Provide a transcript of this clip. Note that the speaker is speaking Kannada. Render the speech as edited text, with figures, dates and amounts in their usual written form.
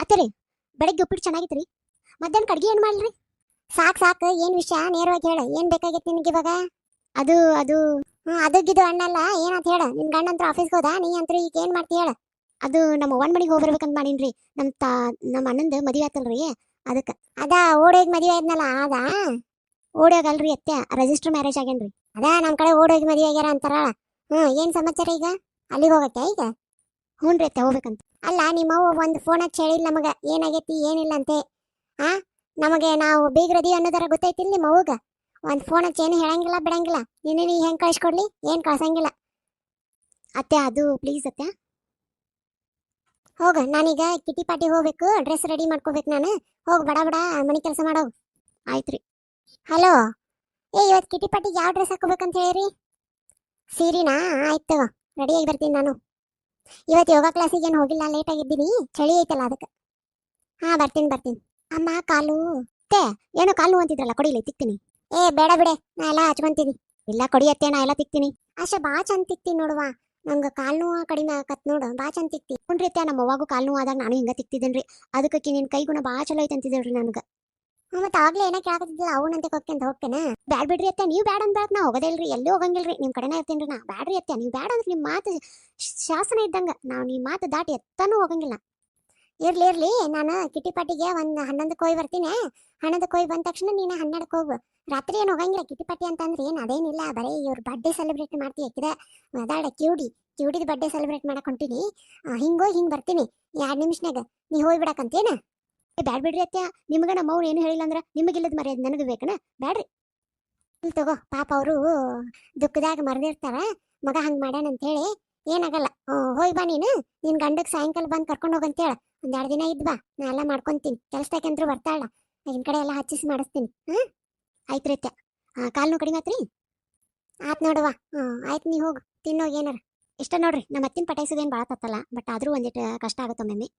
ಅತ್ತರಿ ಬೆಳಗ್ಗೆ ಉಪ್ಪಿಟ್ಟು ಚೆನ್ನಾಗಿತ್ರಿ. ಮಧ್ಯಾಹ್ನ ಅಡ್ಗೆ ಏನು ಮಾಡ್ರಿ? ಸಾಕು ಸಾಕು, ಏನು ವಿಷಯ ನೇರವಾಗಿ ಹೇಳ. ಏನು ಬೇಕಾಗಿತ್ತು ನಿನಗೆ ಇವಾಗ? ಅದು ಅದಕ್ಕಿದು ಅಣ್ಣಲ್ಲ, ಏನಂತ ಹೇಳ. ನಿನ್ ಗಂಡ ಅಂತ ಆಫೀಸ್ಗೆ ಹೋದ, ನೀ ಅಂತ ಈಗ ಏನು ಮಾಡ್ತಿ ಹೇಳ. ಅದು ನಮ್ಮ ಅವ್ವನ ಮನೆಗೆ ಹೋಗ್ಬರ್ಬೇಕಂತ ಮಾಡೀನ್ರಿ. ನಮ್ಮ ಅಣ್ಣಂದು ಮದುವೆ ಆತಲ್ರಿ, ಅದಕ್ಕೆ. ಓಡೋಗಿ ಮದುವೆ ಆದ್ನಲ್ಲ ಅದಾ? ಓಡೋಗಲ್ರಿ ಅತ್ತೆ, ರಿಜಿಸ್ಟರ್ ಮ್ಯಾರೇಜ್ ಆಗೇನ್ರಿ. ನಮ್ಮ ಕಡೆ ಓಡೋಗಿ ಮದುವೆ ಆಗ್ಯಾರ ಅಂತಾರ. ಏನು ಸಮಾಚಾರ ಈಗ? ಅಲ್ಲಿಗೆ ಹೋಗತ್ತೆ ಈಗ? ಹ್ಞೂ ರೀ ಅತ್ತೆ, ಹೋಗ್ಬೇಕಂತ. ಅಲ್ಲ, ನಿಮ್ಮವ್ವ ಒಂದು ಫೋನ್ ಹಚ್ಚಿ ಹೇಳಿಲ್ಲ ನಮಗೆ ಏನಾಗೈತಿ ಏನಿಲ್ಲ ಅಂತೆ. ಆ ನಮಗೆ ನಾವು ಬೀಗ್ರದಿ ಅನ್ನೋದರ ಗೊತ್ತೈತಿಲ್ಲ ನಿಮ್ಮ ಅವ್ವಗ. ಒಂದು ಫೋನ್ ಹಚ್ಚಿ ಏನು ಹೇಳಂಗಿಲ್ಲ ಬಿಡಂಗಿಲ್ಲ. ನೀನು ಹೆಂಗೆ ಕಳಿಸ್ಕೊಡ್ಲಿ? ಏನು ಕಳ್ಸಂಗಿಲ್ಲ ಅತ್ತೆ. ಅದು ಪ್ಲೀಸ್ ಅತ್ತೆ. ಹೋಗ, ನಾನೀಗ ಕಿಟಿ ಪಾರ್ಟಿಗೆ ಹೋಗ್ಬೇಕು, ಡ್ರೆಸ್ ರೆಡಿ ಮಾಡ್ಕೋಬೇಕು ನಾನು. ಹೋಗಿ ಬಡ ಬಡ ಮನೆ ಕೆಲಸ ಮಾಡೋಗು. ಆಯ್ತು ರೀ. ಹಲೋ, ಇವತ್ತು ಕಿಟಿ ಪಾರ್ಟಿಗೆ ಯಾವ ಡ್ರೆಸ್ ಹಾಕೋಬೇಕಂತ ಹೇಳಿರಿ? ಸೀರಿನಾ? ಆಯ್ತು, ರೆಡಿಯಾಗಿ ಬರ್ತೀನಿ ನಾನು. ಇವತ್ತು ಯೋಗ ಕ್ಲಾಸಿಗೆ ಏನು ಹೋಗಿಲ್ಲ, ಲೇಟ್ ಆಗಿದ್ದೀನಿ, ಚಳಿ ಐತಲ್ಲ ಅದಕ್ಕೆ. ಬರ್ತೀನಿ. ಅಮ್ಮ ಕಾಲು ತೇ, ಏನೋ ಕಾಲು ಅಂತಿದ್ರಲ್ಲ, ಕೊಡಿಲಿ ತಿಕ್ತೀನಿ. ಬೇಡ ಬಿಡೆ, ನಾ ಎಲ್ಲ ಹಚ್ಕೊಂತೀನಿ. ಇಲ್ಲ ಕೊಡಿಯತ್ತೆ, ನಾ ಎಲ್ಲ ತಿಕ್ತೀನಿ. ಅಷ್ಟೇ ಬಾ ಚಂದ ತಿಕ್ತೀನಿ ನೋಡುವ. ನಂಗೆ ಕಾಲು ನೋವು ಕಡಿಮೆ ಆಕತ್ ನೋಡು, ಬಾ ಚಂದ ತಿಕ್ತಿ. ಹುಣ್ರಿ ಅತ್ತೆ, ನಮ್ಮ ಅವ್ವಾಗೂ ಕಾಲು ನೋವು ಆದಾಗ ನಾನು ಹಿಂಗೆ ತಿಕ್ತಿದ್ದೇನ್ರಿ. ಅದಕ್ಕೆ ನಿನ್ನ ಕೈ ಗುಣ ಬಾ ಚಲೋ ಐತೆ ಅಂತಿದ್ದೇಳ್ರಿ ನನಗೆ. ಮತ್ತೆ ಆಗ್ಲೇ ಏನೋ ಕೇಳಕತ್ತಿದ್ದಿಲ್ಲ, ಅವನಂತೆ ಕೊಕ್ಕಂತ ಹೋಗ್ತೇನೆ. ಬ್ಯಾಡ್ ಬಿಡ್ರಿ ಅತ್ತೆ, ನೀವು ಬ್ಯಾಡ ಅಂದ್ರಾಗ ನಾ ಹೋಗೋದಿಲ್ರಿ, ಎಲ್ಲೂ ಹೋಗಂಗಿಲ್ರಿ, ನಿಮ್ಮ ಕಡೆನೇ ಇರ್ತೀನಿ ನಾ. ಬ್ಯಾಡ್ರಿ ಅತ್ತೆ, ನೀವು ಬ್ಯಾಡ ಅಂದ್ರೆ ನಿಮ್ಮ ಮಾತು ಶಾಸನ ಇದ್ದಂಗೆ, ನಾವು ನಿಮ್ಮ ಮಾತು ದಾಟಿ ಎತ್ತಾನೂ ಹೋಗಂಗಿಲ್ಲ. ಇರ್ಲಿ, ನಾನು ಕಿಟಿ ಪಾಟಿಗೆ ಒಂದು 11ಕ್ಕೆ ಹೋಗಿ ಬರ್ತೀನಿ. 11ಕ್ಕೆ ಹೋಗಿ ಬಂದ ತಕ್ಷಣ ನೀನು 12ಕ್ಕೆ ಹೋಗು. ರಾತ್ರಿ ಏನು ಹೋಗಂಗಿಲ್ಲ. ಕಿಟಿ ಪಾಟಿ ಅಂತಂದ್ರೆ ಏನು ಅದೇನಿಲ್ಲ, ಬರೀ ಇವ್ರ ಬರ್ಡೇ ಸೆಲೆಬ್ರೇಟ್ ಮಾಡ್ತೀವಿ ಯಾಕಿದೆ. ಅದಾಡ ಕ್ಯೂಡಿದ ಬರ್ಡೇ ಸೆಲೆಬ್ರೇಟ್ ಮಾಡಕ್ಕೆ ಹೊಂಟೀನಿ. ಹಿಂಗೋಗಿ ಹಿಂಗೆ ಬರ್ತೀನಿ 2 ನಿಮಿಷನಾಗ. ನೀ ಹೋಗಿ ಬಿಡಕ್ಕಂತೇನ? ಬ್ಯಾಡ್ ಬಿಡ್ರಿ ಅತ್ತೆ, ನಿಮ್ಗೆ ನಮ್ಮ ಅವ್ರು ಏನು ಹೇಳಿಲ್ಲ ಅಂದ್ರೆ ನಿಮಗಿಲ್ಲದ ಮರ್ಯಾದೆ ನನಗೆ ಬೇಕನ? ಬ್ಯಾಡ್ರಿ. ಇಲ್ಲಿ ತಗೋ, ಪಾಪ ಅವರು ದುಃಖದಾಗ ಮರೆದಿರ್ತಾರ, ಮಗ ಹಂಗೆ ಮಾಡ್ಯಾನ ಅಂತ ಹೇಳಿ. ಏನಾಗಲ್ಲ, ಹೋಗಿ ಬಾ ನೀನು. ನಿನ್ನ ಗಂಡಕ್ಕೆ ಸಾಯಂಕಾಲ ಬಂದು ಕರ್ಕೊಂಡು ಹೋಗಂತೇಳ. 1-2 ದಿನ ಇದ್ ಬಾ, ನಾ ಎಲ್ಲ ಮಾಡ್ಕೊಂತೀನಿ. ಕೆಲಸದಾಕಂದ್ರು ಬರ್ತಾಳ, ಆಗಿನ ಕಡೆ ಎಲ್ಲ ಹಚ್ಚಿಸಿ ಮಾಡಿಸ್ತೀನಿ. ಆಯ್ತು ರೀ ಅತ್ತೆ. ಕಾಲು ಕಡಿಮೆ ಆತ್ರಿ? ಆತ್ ನೋಡುವ. ಆಯ್ತು, ನೀ ಹೋಗು ತಿನ್ನೋಗಿ ಏನಾರ. ಇಷ್ಟ ನೋಡ್ರಿ, ನಮ್ಮ ಅತ್ತಿನ ಪಟಾಯಿಸೋದೇನು ಭಾಳ ತತ್ತಲ್ಲ, ಬಟ್ ಆದರೂ ಒಂದಿಟ್ಟು ಕಷ್ಟ ಆಗುತ್ತೆ ಒಮ್ಮೆ.